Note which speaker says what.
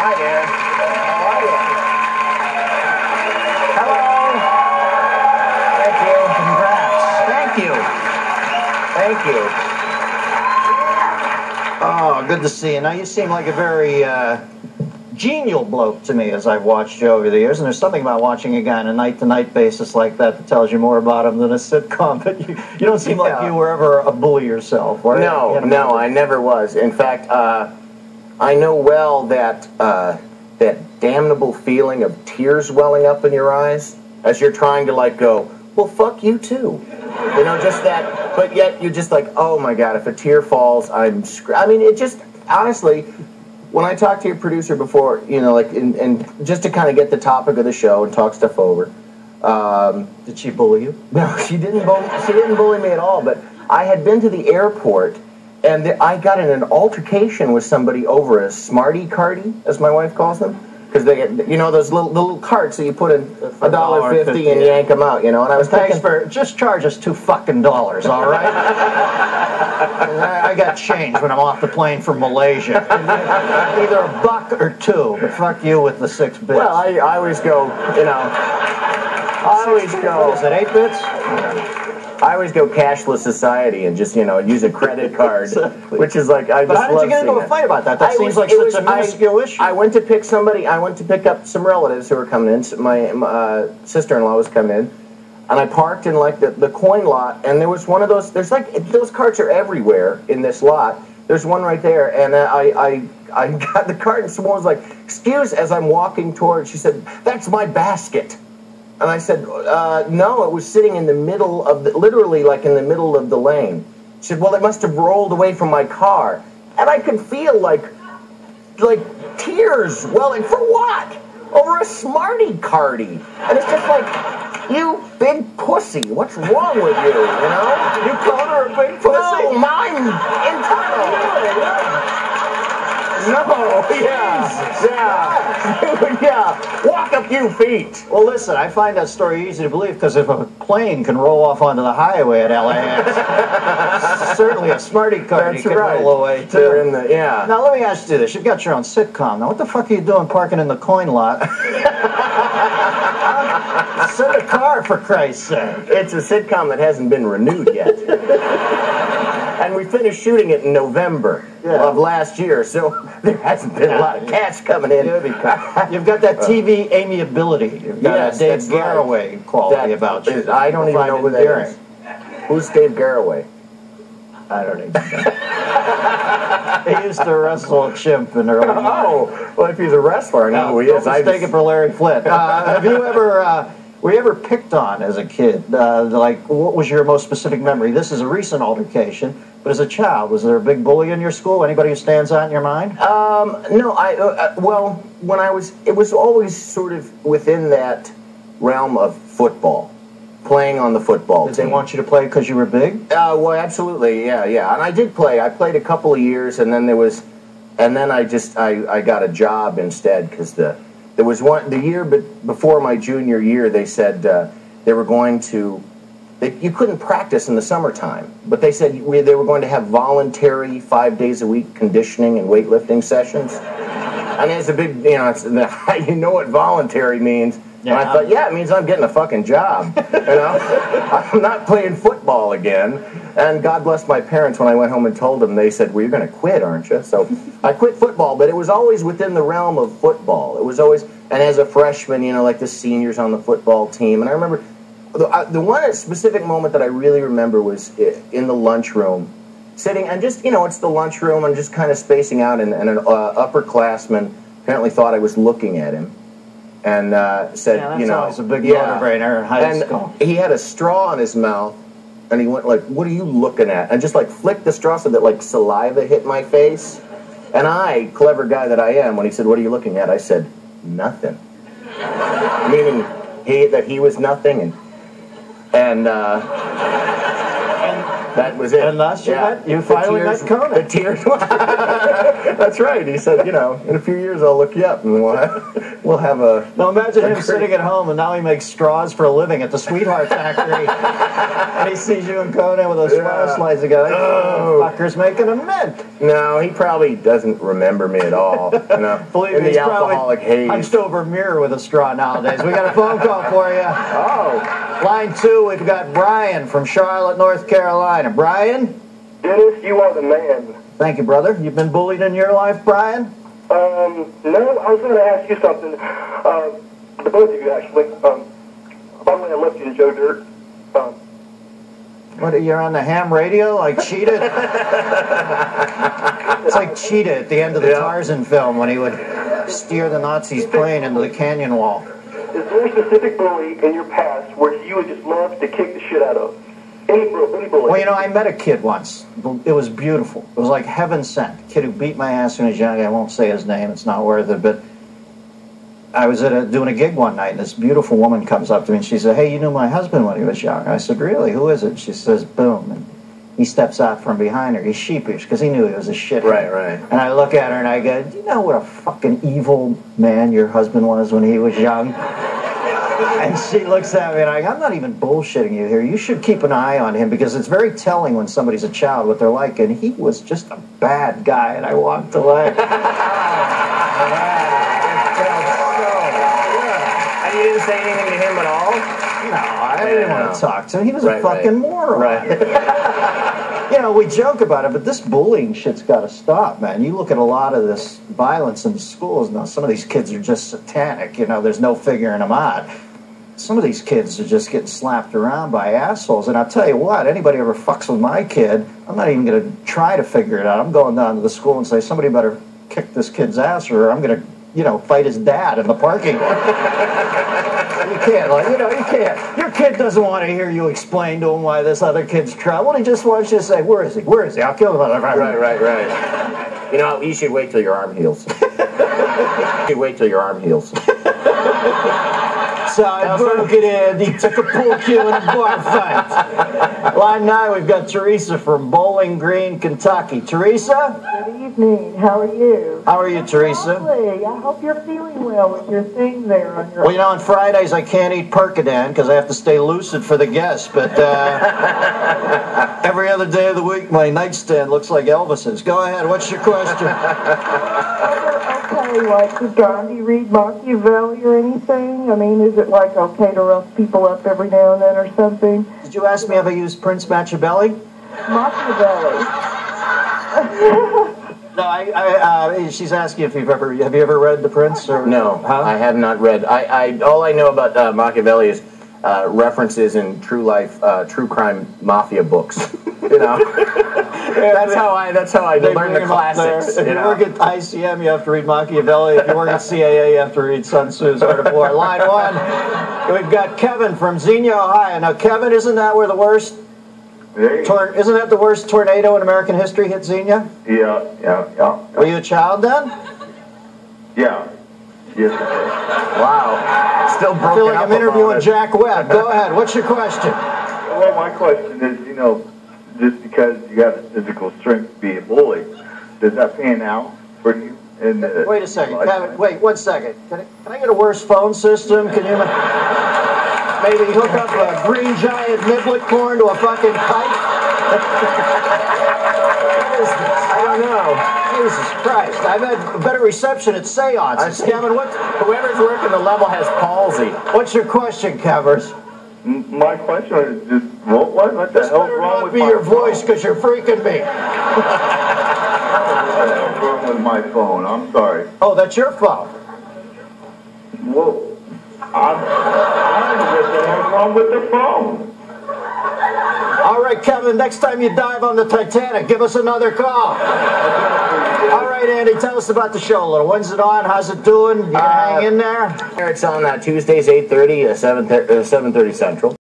Speaker 1: Hi there. How are you? Hello. Thank you. Congrats. Thank you. Oh, good to see you. Now, you seem like a very genial bloke to me as I've watched you over the years, and there's something about watching a guy on a night-to-night basis like that tells you more about him than a sitcom, but you don't seem like you were ever a bully yourself, right?
Speaker 2: No, no, I never was. In fact, I know well that that damnable feeling of tears welling up in your eyes as you're trying to, like, go, well, fuck you too. You know, just that, but yet you're just like, oh my God, if a tear falls, I mean, it just, honestly, when I talked to your producer before, you know, like, and just to kind of get the topic of the show and talk stuff over.
Speaker 1: Did she bully you?
Speaker 2: No, she didn't bully me at all, but I had been to the airport, and I got in an altercation with somebody over a Smarty Carty, as my wife calls them. Because they get, you know, those little carts that you put in $1.50 and yank them out, you know. And I was thinking,
Speaker 1: just charge us $2 fucking, all right? I got change when I'm off the plane from Malaysia. Either a buck or two, but fuck you with the 6 bits.
Speaker 2: Well, I always go, you know,
Speaker 1: what is it, 8 bits?
Speaker 2: I always go cashless society and just, you know, use a credit card,
Speaker 1: Exactly.
Speaker 2: Which is like, I just love
Speaker 1: But how did you get into a fight about that? That seems like such a minuscule issue.
Speaker 2: I went to pick up some relatives who were coming in. My sister-in-law was coming in, and I parked in like the coin lot, and there was one of those, there's like, those carts are everywhere in this lot. There's one right there, and I got the cart, and someone was like, excuse, as I'm walking towards, she said, that's my basket. And I said, no, it was sitting in the middle of literally like in the middle of the lane. She said, well, it must have rolled away from my car. And I could feel like tears welling, for what? Over a Smarty Carty. And it's just like, you big pussy, what's wrong with you, you know?
Speaker 1: You called her a big pussy?
Speaker 2: No, mine internal. No, yeah, walk a few feet.
Speaker 1: Well, listen, I find that story easy to believe because if a plane can roll off onto the highway at LAX, certainly a Smarty Carty can roll away too.
Speaker 2: They're in the, yeah.
Speaker 1: Now let me ask you this: you've got your own sitcom. Now, what the fuck are you doing parking in the coin lot? Sit a car, for Christ's sake.
Speaker 2: It's a sitcom that hasn't been renewed yet. And we finished shooting it in November of last year, so there hasn't been a lot of cash coming in.
Speaker 1: You've got that TV amiability. You've got a Dave Garroway quality about you.
Speaker 2: I don't even know who that is. Who's Dave Garroway?
Speaker 1: I don't even know. He used to wrestle a chimp in early.
Speaker 2: Oh, well, if he's a wrestler, I know who he is.
Speaker 1: I mistake it for Larry Flint. Have you ever... were you ever picked on as a kid? Like, what was your most specific memory? This is a recent altercation, but as a child, was there a big bully in your school? Anybody who stands out in your mind?
Speaker 2: No, well, when it was always sort of within that realm of football, playing on the football team.
Speaker 1: Did they want you to play because you were big?
Speaker 2: Well, absolutely, yeah. And I did play. I played a couple of years, and then I got a job instead because the year before my junior year, they said they were going to. You couldn't practice in the summertime, but they said they were going to have voluntary 5 days a week conditioning and weightlifting sessions. And it's a big, you know what voluntary means. Yeah, and I thought, it means I'm getting a fucking job. You know, I'm not playing football again. And God bless my parents, when I went home and told them, they said, well, you're going to quit, aren't you? So I quit football, but it was always within the realm of football. It was always, and as a freshman, you know, like the seniors on the football team. And I remember the one specific moment that I really remember was in the lunchroom, sitting, and just, you know, it's the lunchroom, I'm just kind of spacing out, and an upperclassman apparently thought I was looking at him. And said, you know,
Speaker 1: it's a big motivator in high school.
Speaker 2: He had a straw in his mouth, and he went like, "What are you looking at?" And just like flicked the straw so that like saliva hit my face. And I, clever guy that I am, when he said, "What are you looking at?" I said, "Nothing," meaning that he was nothing, and that was it.
Speaker 1: And thus you finally met Conan.
Speaker 2: The tears. That's right. He said, in a few years I'll look you up and we'll have a.
Speaker 1: Now imagine him sitting at home and now he makes straws for a living at the Sweetheart Factory, and he sees you and Conan with those straw slides together. Oh, fucker's making a mint.
Speaker 2: No, he probably doesn't remember me at all.
Speaker 1: Believe
Speaker 2: in
Speaker 1: me,
Speaker 2: the alcoholic haze.
Speaker 1: Hunched over a mirror with a straw nowadays. We got a phone call for you.
Speaker 2: Oh,
Speaker 1: line 2. We've got Brian from Charlotte, North Carolina. Brian.
Speaker 3: Dennis, you are the man.
Speaker 1: Thank you, brother. You've been bullied in your life, Brian?
Speaker 3: No, I was going to ask you something. The both of you, actually. By the way, I left you to Joe Dirt.
Speaker 1: What, you're on the ham radio like Cheetah? It's like Cheetah at the end of the Tarzan film when he would steer the Nazis' plane into the canyon wall.
Speaker 3: Is there a specific bully in your past where you would just love to kick the shit out of? Any bully?
Speaker 1: Well, I met a kid once. It was beautiful. It was like heaven sent. A kid who beat my ass when he was young. I won't say his name. It's not worth it. But I was doing a gig one night, and this beautiful woman comes up to me, and she said, "Hey, you knew my husband when he was young." I said, "Really? Who is it?" She says, "Boom." And he steps out from behind her. He's sheepish because he knew he was a shithead.
Speaker 2: Right.
Speaker 1: And I look at her, and I go, "Do you know what a fucking evil man your husband was when he was young?" And she looks at me and I'm not even bullshitting you here. You should keep an eye on him because it's very telling when somebody's a child what they're like. And he was just a bad guy. And I walked away.
Speaker 2: And you didn't say anything to him at all?
Speaker 1: No, I didn't want to talk to him. He was a fucking moron.
Speaker 2: Right.
Speaker 1: We joke about it, but this bullying shit's got to stop, man. You look at a lot of this violence in schools now. Some of these kids are just satanic. There's no figuring them out. Some of these kids are just getting slapped around by assholes. And I'll tell you what, anybody ever fucks with my kid, I'm not even going to try to figure it out. I'm going down to the school and say, somebody better kick this kid's ass or I'm going to, fight his dad in the parking lot. You can't, you can't. Your kid doesn't want to hear you explain to him why this other kid's trouble. He just wants you to say, where is he? Where is he? I'll kill him.
Speaker 2: Right. You should wait till your arm heals.
Speaker 1: So I broke it in. He took a pool cue in a bar fight. Line 9, we've got Teresa from Bowling Green, Kentucky. Teresa?
Speaker 4: Good evening. How are you?
Speaker 1: How are you, Teresa?
Speaker 4: Lovely. I hope you're feeling well with your thing there on your...
Speaker 1: Well, on Fridays I can't eat Percodan because I have to stay lucid for the guests, but every other day of the week my nightstand looks like Elvis's. Go ahead. What's your question?
Speaker 4: Okay, did Gandhi read Machiavelli or anything? I mean, is it okay to rough people up every now and then or something?
Speaker 1: Did you ask me if I used Prince Machiavelli?
Speaker 4: Machiavelli.
Speaker 1: No, she's asking if have you ever read The Prince? Or,
Speaker 2: No, I have not read. All I know about Machiavelli is references in true crime mafia books. That's how I learn the classics.
Speaker 1: If you work at ICM, you have to read Machiavelli. If you work at CAA, you have to read Sun Tzu's Art of War. Line 1, we've got Kevin from Xenia, Ohio. Now, Kevin, isn't that the worst tornado in American history hit Xenia?
Speaker 3: Yeah.
Speaker 1: Were you a child then?
Speaker 3: Yeah. Yes.
Speaker 2: Wow. Still broken
Speaker 1: I feel like
Speaker 2: up
Speaker 1: I'm interviewing
Speaker 2: about it.
Speaker 1: Jack Webb. Go ahead. What's your question?
Speaker 3: Well, my question is, just because you got the physical strength to be a bully, does that pan out for you?
Speaker 1: Wait a second, Kevin. Wait 1 second. Can I get a worse phone system? Can you maybe hook up a green giant niblet corn to a fucking pipe? What is this? I don't know. Jesus Christ. I've had a better reception at seances. Kevin,
Speaker 2: Whoever's working the level has palsy.
Speaker 1: what's your question, Kevers?
Speaker 3: My question is just, what the hell's wrong with
Speaker 1: Be
Speaker 3: my
Speaker 1: your
Speaker 3: phone?
Speaker 1: voice because you're freaking me.
Speaker 3: What's wrong with my phone? I'm sorry.
Speaker 1: Oh, that's your phone.
Speaker 3: Whoa. I'm what the hell's wrong with the phone?
Speaker 1: All right, Kevin, next time you dive on the Titanic, give us another call. All right, Andy, tell us about the show a little. When's it on? How's it doing? You gonna hang in there?
Speaker 2: It's on Tuesdays, 8:30, 7:30 Central.